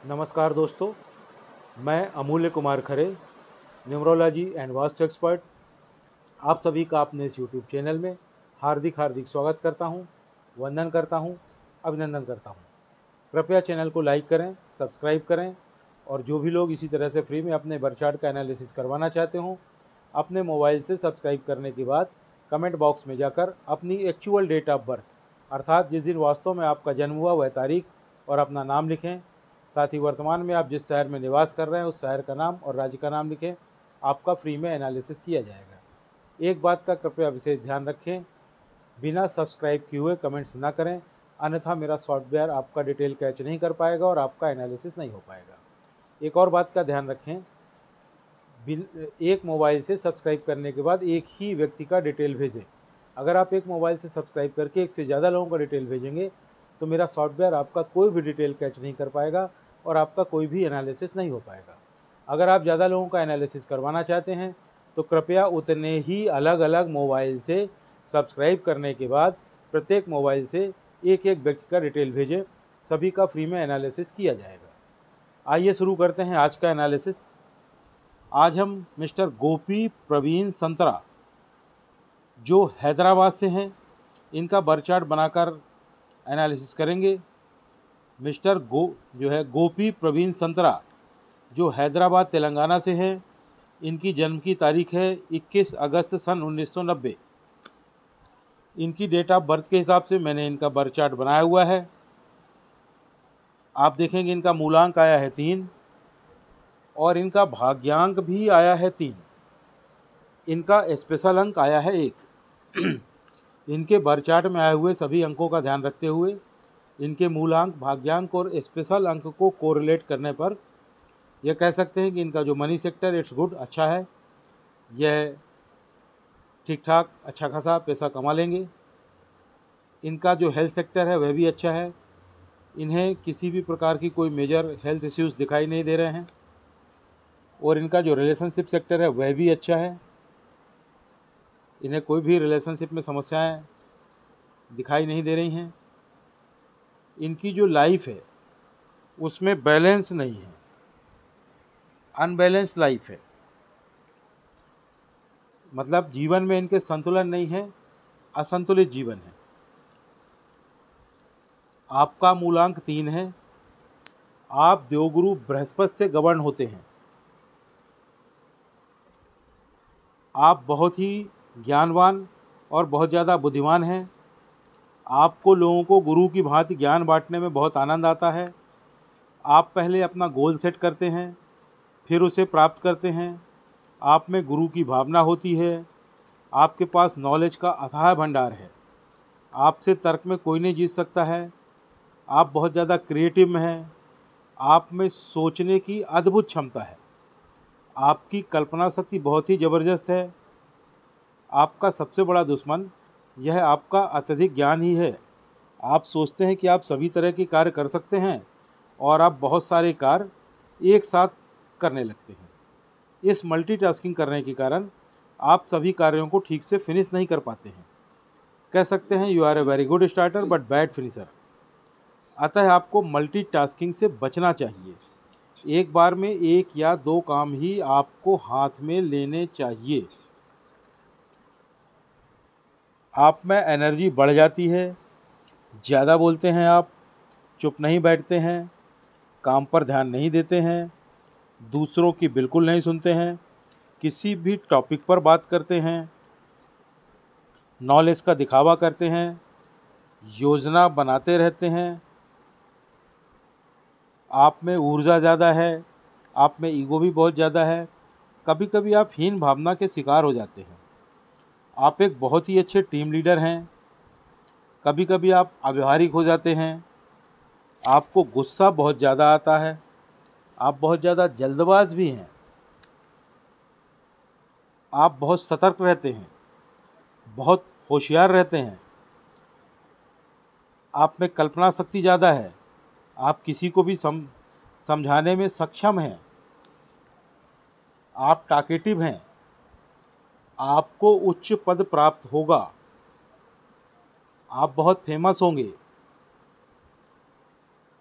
नमस्कार दोस्तों, मैं अमूल्य Kumar Khare, numerology and vastu expert, आप सभी का अपने इस यूट्यूब चैनल में हार्दिक हार्दिक स्वागत करता हूं, वंदन करता हूं, अभिनंदन करता हूं। कृपया चैनल को लाइक करें, सब्सक्राइब करें और जो भी लोग इसी तरह से फ्री में अपने बर्थ चार्ट का एनालिसिस करवाना चाहते हों, अपने मोबाइल से सब्सक्राइब करने के बाद कमेंट बॉक्स में जाकर अपनी एक्चुअल डेट ऑफ बर्थ अर्थात जिस दिन वास्तव में आपका जन्म हुआ वह तारीख और अपना नाम लिखें। साथ ही वर्तमान में आप जिस शहर में निवास कर रहे हैं उस शहर का नाम और राज्य का नाम लिखें। आपका फ्री में एनालिसिस किया जाएगा। एक बात का कृपया विशेष ध्यान रखें, बिना सब्सक्राइब किए हुए कमेंट्स ना करें, अन्यथा मेरा सॉफ्टवेयर आपका डिटेल कैच नहीं कर पाएगा और आपका एनालिसिस नहीं हो पाएगा। एक और बात का ध्यान रखें, एक मोबाइल से सब्सक्राइब करने के बाद एक ही व्यक्ति का डिटेल भेजें। अगर आप एक मोबाइल से सब्सक्राइब करके एक से ज़्यादा लोगों का डिटेल भेजेंगे तो मेरा सॉफ्टवेयर आपका कोई भी डिटेल कैच नहीं कर पाएगा और आपका कोई भी एनालिसिस नहीं हो पाएगा। अगर आप ज़्यादा लोगों का एनालिसिस करवाना चाहते हैं तो कृपया उतने ही अलग अलग मोबाइल से सब्सक्राइब करने के बाद प्रत्येक मोबाइल से एक एक व्यक्ति का डिटेल भेजें, सभी का फ्री में एनालिसिस किया जाएगा। आइए शुरू करते हैं आज का एनालिसिस। आज हम मिस्टर गोपी प्रवीण संतरा जो हैदराबाद से हैं, इनका बर्थ चार्ट बनाकर एनालिसिस करेंगे। मिस्टर गोपी प्रवीण संतरा जो हैदराबाद तेलंगाना से हैं, इनकी जन्म की तारीख है 21 अगस्त सन 1990। इनकी डेट ऑफ बर्थ के हिसाब से मैंने इनका बर्थ चार्ट बनाया हुआ है। आप देखेंगे इनका मूलांक आया है 3 और इनका भाग्यांक भी आया है 3। इनका स्पेशल अंक आया है 1। इनके बर्थ चार्ट में आए हुए सभी अंकों का ध्यान रखते हुए इनके मूलांक, भाग्यांक और स्पेशल अंक को कोरिलेट करने पर यह कह सकते हैं कि इनका जो मनी सेक्टर इट्स गुड, अच्छा है। यह ठीक ठाक अच्छा खासा पैसा कमा लेंगे। इनका जो हेल्थ सेक्टर है वह भी अच्छा है। इन्हें किसी भी प्रकार की कोई मेजर हेल्थ इश्यूज़ दिखाई नहीं दे रहे हैं और इनका जो रिलेशनशिप सेक्टर है वह भी अच्छा है। इन्हें कोई भी रिलेशनशिप में समस्याएं दिखाई नहीं दे रही हैं। इनकी जो लाइफ है उसमें बैलेंस नहीं है, अनबैलेंस लाइफ है। मतलब जीवन में इनके संतुलन नहीं है, असंतुलित जीवन है। आपका मूलांक 3 है। आप देवगुरु बृहस्पति से गवर्न होते हैं। आप बहुत ही ज्ञानवान और बहुत ज़्यादा बुद्धिमान हैं। आपको लोगों को गुरु की भांति ज्ञान बांटने में बहुत आनंद आता है। आप पहले अपना गोल सेट करते हैं, फिर उसे प्राप्त करते हैं। आप में गुरु की भावना होती है। आपके पास नॉलेज का अथाह भंडार है। आपसे तर्क में कोई नहीं जीत सकता है। आप बहुत ज़्यादा क्रिएटिव में हैं। आप में सोचने की अद्भुत क्षमता है। आपकी कल्पना शक्ति बहुत ही ज़बरदस्त है। आपका सबसे बड़ा दुश्मन यह आपका अत्यधिक ज्ञान ही है। आप सोचते हैं कि आप सभी तरह के कार्य कर सकते हैं और आप बहुत सारे कार्य एक साथ करने लगते हैं। इस मल्टीटास्किंग करने के कारण आप सभी कार्यों को ठीक से फिनिश नहीं कर पाते हैं। कह सकते हैं you are a very good starter but bad finisher. अतः आपको मल्टीटास्किंग से बचना चाहिए। एक बार में 1 या 2 काम ही आपको हाथ में लेने चाहिए। आप में एनर्जी बढ़ जाती है, ज़्यादा बोलते हैं आप, चुप नहीं बैठते हैं, काम पर ध्यान नहीं देते हैं, दूसरों की बिल्कुल नहीं सुनते हैं, किसी भी टॉपिक पर बात करते हैं, नॉलेज का दिखावा करते हैं, योजना बनाते रहते हैं। आप में ऊर्जा ज़्यादा है, आप में ईगो भी बहुत ज़्यादा है। कभी कभी आप हीन भावना के शिकार हो जाते हैं। आप एक बहुत ही अच्छे टीम लीडर हैं। कभी कभी आप अव्यावहारिक हो जाते हैं। आपको गुस्सा बहुत ज़्यादा आता है। आप बहुत ज़्यादा जल्दबाज भी हैं। आप बहुत सतर्क रहते हैं, बहुत होशियार रहते हैं। आप में कल्पना शक्ति ज़्यादा है। आप किसी को भी समझाने में सक्षम हैं। आप टॉकेटिव हैं। आपको उच्च पद प्राप्त होगा। आप बहुत फेमस होंगे।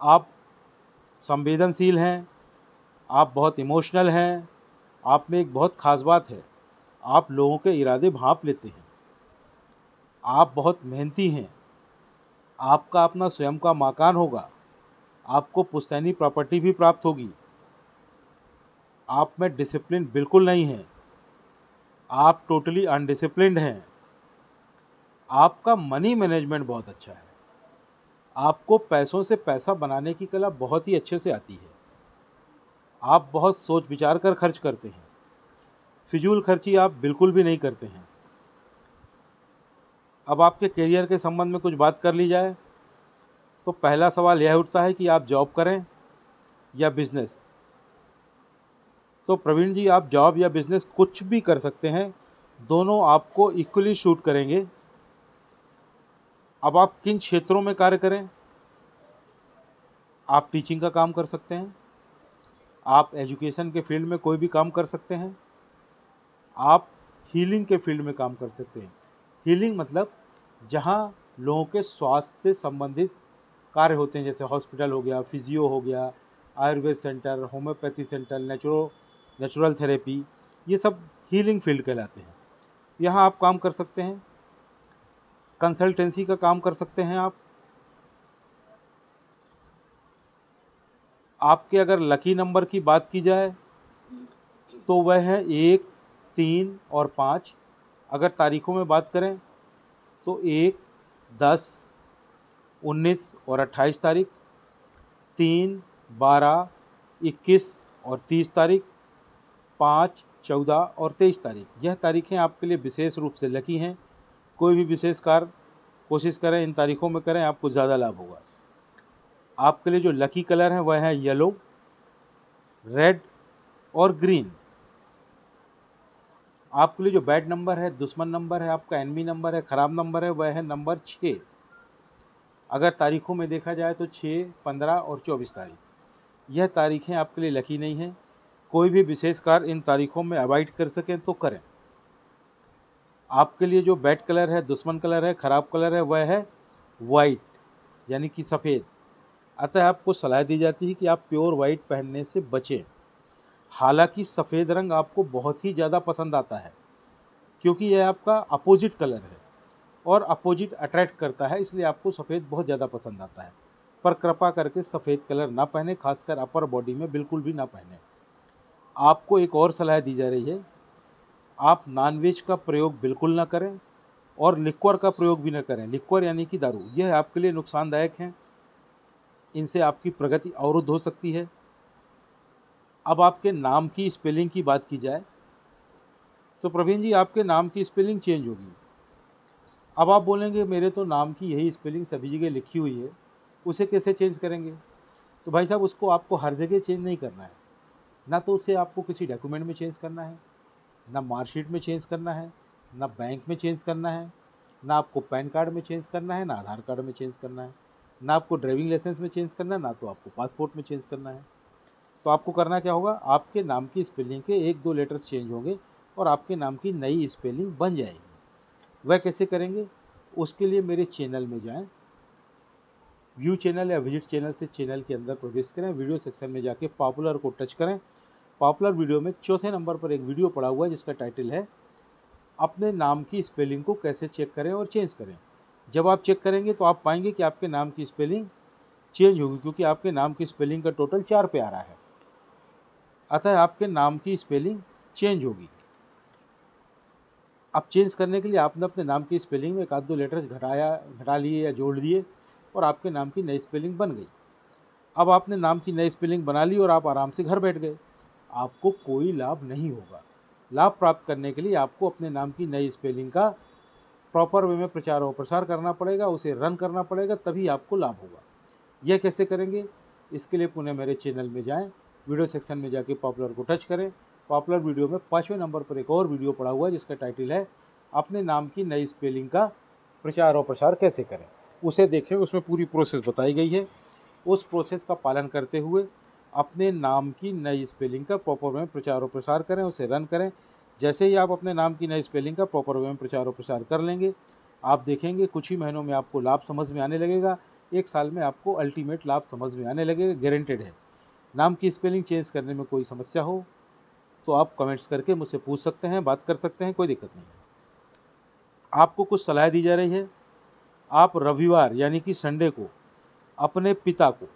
आप संवेदनशील हैं, आप बहुत इमोशनल हैं। आप में एक बहुत ख़ास बात है, आप लोगों के इरादे भांप लेते हैं। आप बहुत मेहनती हैं। आपका अपना स्वयं का मकान होगा। आपको पुश्तैनी प्रॉपर्टी भी प्राप्त होगी। आप में डिसिप्लिन बिल्कुल नहीं है। आप टोटली अनडिसिप्लिन्ड हैं। आपका मनी मैनेजमेंट बहुत अच्छा है। आपको पैसों से पैसा बनाने की कला बहुत ही अच्छे से आती है। आप बहुत सोच विचार कर खर्च करते हैं। फिजूल खर्ची आप बिल्कुल भी नहीं करते हैं। अब आपके करियर के संबंध में कुछ बात कर ली जाए तो पहला सवाल यह उठता है कि आप जॉब करें या बिजनेस। तो प्रवीण जी, आप जॉब या बिजनेस कुछ भी कर सकते हैं, दोनों आपको इक्वली शूट करेंगे। अब आप किन क्षेत्रों में कार्य करें? आप टीचिंग का काम कर सकते हैं, आप एजुकेशन के फील्ड में कोई भी काम कर सकते हैं, आप हीलिंग के फील्ड में काम कर सकते हैं। हीलिंग मतलब जहां लोगों के स्वास्थ्य से संबंधित कार्य होते हैं, जैसे हॉस्पिटल हो गया, फिजियो हो गया, Ayurveda centre, homeopathy centre, natural therapy, ये सब हीलिंग फील्ड कहलाते हैं। यहाँ आप काम कर सकते हैं। कंसल्टेंसी का काम कर सकते हैं आप। आपके अगर लकी नंबर की बात की जाए तो वह है 1, 3 और 5। अगर तारीखों में बात करें तो 1, 10, 19 और 28 तारीख, 3, 12, 21 और 30 तारीख, 5, 14 और 23 तारीख। यह तारीखें आपके लिए विशेष रूप से लकी हैं। कोई भी विशेष कार्य कोशिश करें इन तारीखों में करें, आपको ज़्यादा लाभ होगा। आपके लिए जो लकी कलर है वह है येलो, रेड और ग्रीन। आपके लिए जो बैड नंबर है, दुश्मन नंबर है, आपका एनमी नंबर है, ख़राब नंबर है, वह है नंबर 6। अगर तारीखों में देखा जाए तो 6, 15 और 24 तारीख, यह तारीखें आपके लिए लकी नहीं हैं। कोई भी विशेष कार्य इन तारीखों में अवॉइड कर सकें तो करें। आपके लिए जो बैड कलर है, दुश्मन कलर है, ख़राब कलर है, वह है वाइट यानी कि सफ़ेद। अतः आपको सलाह दी जाती है कि आप प्योर वाइट पहनने से बचें। हालांकि सफ़ेद रंग आपको बहुत ही ज़्यादा पसंद आता है क्योंकि यह आपका अपोजिट कलर है और अपोजिट अट्रैक्ट करता है, इसलिए आपको सफ़ेद बहुत ज़्यादा पसंद आता है। पर कृपा करके सफ़ेद कलर ना पहने, खासकर अपर बॉडी में बिल्कुल भी ना पहने। आपको एक और सलाह दी जा रही है, आप नॉनवेज का प्रयोग बिल्कुल ना करें और लिक्वर का प्रयोग भी ना करें। लिक्वर यानी कि दारू, यह आपके लिए नुकसानदायक हैं। इनसे आपकी प्रगति अवरुद्ध हो सकती है। अब आपके नाम की स्पेलिंग की बात की जाए तो प्रवीण जी, आपके नाम की स्पेलिंग चेंज होगी। अब आप बोलेंगे मेरे तो नाम की यही स्पेलिंग सभी जगह लिखी हुई है, उसे कैसे चेंज करेंगे? तो भाई साहब, उसको आपको हर जगह चेंज नहीं करना है। ना तो उसे आपको किसी डॉक्यूमेंट में चेंज करना है, ना मार्कशीट में चेंज करना है, ना बैंक में चेंज करना है, ना आपको पैन कार्ड में चेंज करना है, ना आधार कार्ड में चेंज करना है, ना आपको ड्राइविंग लाइसेंस में चेंज करना है, ना तो आपको पासपोर्ट में चेंज करना है। तो आपको करना क्या होगा, आपके नाम की स्पेलिंग के 1-2 लेटर्स चेंज होंगे और आपके नाम की नई स्पेलिंग बन जाएगी। वह कैसे करेंगे? उसके लिए मेरे चैनल में जाएं, व्यू चैनल या विजिट चैनल से चैनल के अंदर प्रवेश करें, वीडियो सेक्शन में जाके पॉपुलर को टच करें। पॉपुलर वीडियो में चौथे नंबर पर एक वीडियो पड़ा हुआ है जिसका टाइटल है अपने नाम की स्पेलिंग को कैसे चेक करें और चेंज करें। जब आप चेक करेंगे तो आप पाएंगे कि आपके नाम की स्पेलिंग चेंज होगी, क्योंकि आपके नाम की स्पेलिंग का टोटल 4 पे आ रहा है। अतः आपके नाम की स्पेलिंग चेंज होगी। अब चेंज करने के लिए आपने अपने नाम की स्पेलिंग में 1-2 लेटर्स घटा लिए या जोड़ दिए और आपके नाम की नई स्पेलिंग बन गई। अब आपने नाम की नई स्पेलिंग बना ली और आप आराम से घर बैठ गए। आपको कोई लाभ नहीं होगा। लाभ प्राप्त करने के लिए आपको अपने नाम की नई स्पेलिंग का प्रॉपर वे में प्रचार और प्रसार करना पड़ेगा, उसे रन करना पड़ेगा, तभी आपको लाभ होगा। यह कैसे करेंगे? इसके लिए पुनः मेरे चैनल में जाएं, वीडियो सेक्शन में जाके पॉपुलर को टच करें। पॉपुलर वीडियो में 5वें नंबर पर एक और वीडियो पड़ा हुआ है जिसका टाइटल है अपने नाम की नई स्पेलिंग का प्रचार और प्रसार कैसे करें। उसे देखें, उसमें पूरी प्रोसेस बताई गई है। उस प्रोसेस का पालन करते हुए अपने नाम की नई स्पेलिंग का प्रॉपर वे में प्रचार और प्रसार करें, उसे रन करें। जैसे ही आप अपने नाम की नई स्पेलिंग का प्रॉपर वे में प्रचार और प्रसार कर लेंगे, आप देखेंगे कुछ ही महीनों में आपको लाभ समझ में आने लगेगा। 1 साल में आपको अल्टीमेट लाभ समझ में आने लगेगा, गारंटेड है। नाम की स्पेलिंग चेंज करने में कोई समस्या हो तो आप कमेंट्स करके मुझसे पूछ सकते हैं, बात कर सकते हैं, कोई दिक्कत नहीं है। आपको कुछ सलाह दी जा रही है। आप रविवार यानी कि संडे को अपने पिता को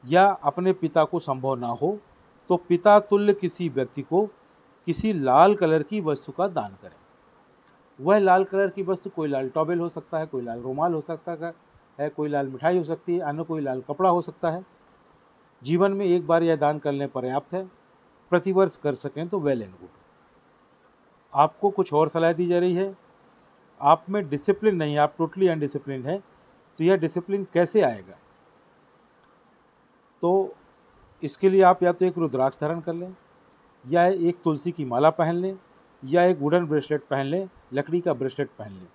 या अपने पिता को संभव ना हो तो पिता तुल्य किसी व्यक्ति को किसी लाल कलर की वस्तु का दान करें। वह लाल कलर की वस्तु कोई लाल टॉवेल हो सकता है, कोई लाल रुमाल हो सकता है, कोई लाल मिठाई हो सकती है, अन्य कोई लाल कपड़ा हो सकता है। जीवन में एक बार यह दान करने पर्याप्त है, प्रतिवर्ष कर सकें तो वेल एंड गुड। आपको कुछ और सलाह दी जा रही है। आप में डिसिप्लिन नहीं है, आप टोटली अनडिसिप्लिन है, तो यह डिसिप्लिन कैसे आएगा? तो इसके लिए आप या तो एक रुद्राक्ष धारण कर लें, या एक तुलसी की माला पहन लें, या एक वुडन ब्रेसलेट पहन लें, लकड़ी का ब्रेसलेट पहन लें।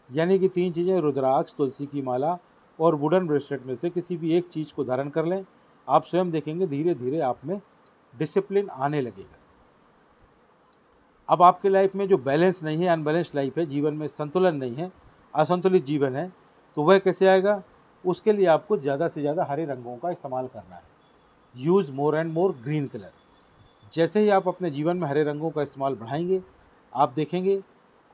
यानी कि 3 चीज़ें, रुद्राक्ष, तुलसी की माला और वुडन ब्रेसलेट में से किसी भी एक चीज़ को धारण कर लें। आप स्वयं देखेंगे धीरे धीरे आप में डिसिप्लिन आने लगेगा। अब आपके लाइफ में जो बैलेंस नहीं है, अनबैलेंस्ड लाइफ है, जीवन में संतुलन नहीं है, असंतुलित जीवन है, तो वह कैसे आएगा? उसके लिए आपको ज़्यादा से ज़्यादा हरे रंगों का इस्तेमाल करना है। Use more and more green colour. जैसे ही आप अपने जीवन में हरे रंगों का इस्तेमाल बढ़ाएंगे, आप देखेंगे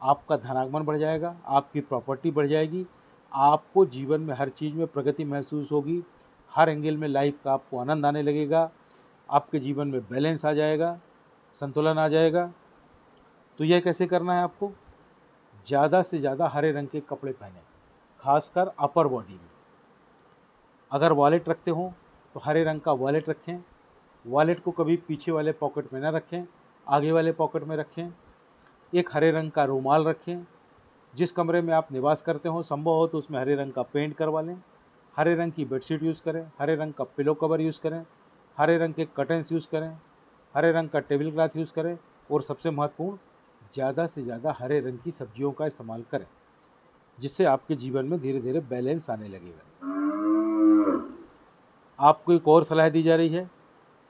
आपका धनागमन बढ़ जाएगा, आपकी प्रॉपर्टी बढ़ जाएगी, आपको जीवन में हर चीज़ में प्रगति महसूस होगी, हर एंगल में लाइफ का आपको आनंद आने लगेगा, आपके जीवन में बैलेंस आ जाएगा, संतुलन आ जाएगा। तो यह कैसे करना है आपको? ज़्यादा से ज़्यादा हरे रंग के कपड़े पहने, खासकर अपर बॉडी में। अगर वॉलेट रखते हो तो हरे रंग का वॉलेट रखें। वॉलेट को कभी पीछे वाले पॉकेट में ना रखें, आगे वाले पॉकेट में रखें। एक हरे रंग का रुमाल रखें। जिस कमरे में आप निवास करते हो, संभव हो तो उसमें हरे रंग का पेंट करवा लें। हरे रंग की बेडशीट यूज़ करें, हरे रंग का पिलो कवर यूज़ करें, हरे रंग के कर्टन्स यूज़ करें, हरे रंग का टेबल क्लॉथ यूज़ करें, और सबसे महत्वपूर्ण, ज़्यादा से ज़्यादा हरे रंग की सब्जियों का इस्तेमाल करें, जिससे आपके जीवन में धीरे धीरे बैलेंस आने लगेगा। आपको एक और सलाह दी जा रही है।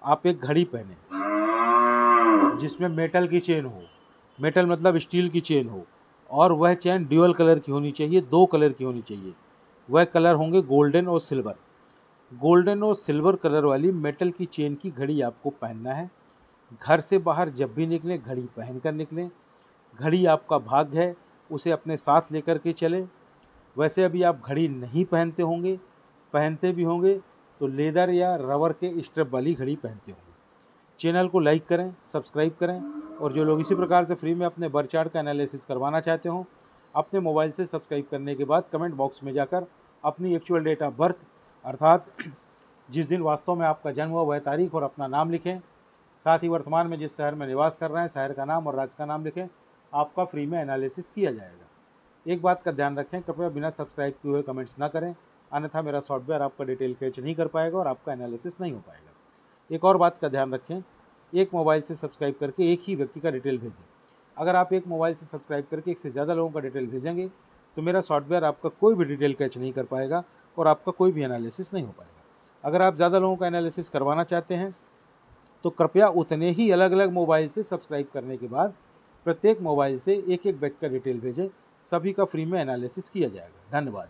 आप एक घड़ी पहने जिसमें मेटल की चेन हो, मेटल मतलब स्टील की चेन हो, और वह चेन ड्यूअल कलर की होनी चाहिए, 2 कलर की होनी चाहिए। वह कलर होंगे गोल्डन और सिल्वर। गोल्डन और सिल्वर कलर वाली मेटल की चेन की घड़ी आपको पहनना है। घर से बाहर जब भी निकलें घड़ी पहन कर निकलें। घड़ी आपका भाग्य है, उसे अपने साथ लेकर के चलें। वैसे अभी आप घड़ी नहीं पहनते होंगे, पहनते भी होंगे तो लेदर या रबर के स्ट्रैप वाली घड़ी पहनते होंगे। चैनल को लाइक करें, सब्सक्राइब करें, और जो लोग इसी प्रकार से फ्री में अपने बर्थ चार्ट का एनालिसिस करवाना चाहते हो, अपने मोबाइल से सब्सक्राइब करने के बाद कमेंट बॉक्स में जाकर अपनी एक्चुअल डेट ऑफ बर्थ, अर्थात जिस दिन वास्तव में आपका जन्म हुआ वह तारीख और अपना नाम लिखें। साथ ही वर्तमान में जिस शहर में निवास कर रहे हैं, शहर का नाम और राज्य का नाम लिखें। आपका फ्री में एनालिसिस किया जाएगा। एक बात का ध्यान रखें, कृपया बिना सब्सक्राइब किए हुए कमेंट्स ना करें, अन्यथा मेरा सॉफ्टवेयर आपका डिटेल कैच नहीं कर पाएगा और आपका एनालिसिस नहीं हो पाएगा। एक और बात का ध्यान रखें, एक मोबाइल से सब्सक्राइब करके एक ही व्यक्ति का डिटेल भेजें। अगर आप एक मोबाइल से सब्सक्राइब करके एक से ज़्यादा लोगों का डिटेल भेजेंगे तो मेरा सॉफ्टवेयर आपका कोई भी डिटेल कैच नहीं कर पाएगा और आपका कोई भी एनालिसिस नहीं हो पाएगा। अगर आप ज़्यादा लोगों का एनालिसिस करवाना चाहते हैं तो कृपया उतने ही अलग अलग मोबाइल से सब्सक्राइब करने के बाद प्रत्येक मोबाइल से एक एक व्यक्ति का डिटेल भेजें। सभी का फ्री में एनालिसिस किया जाएगा। धन्यवाद।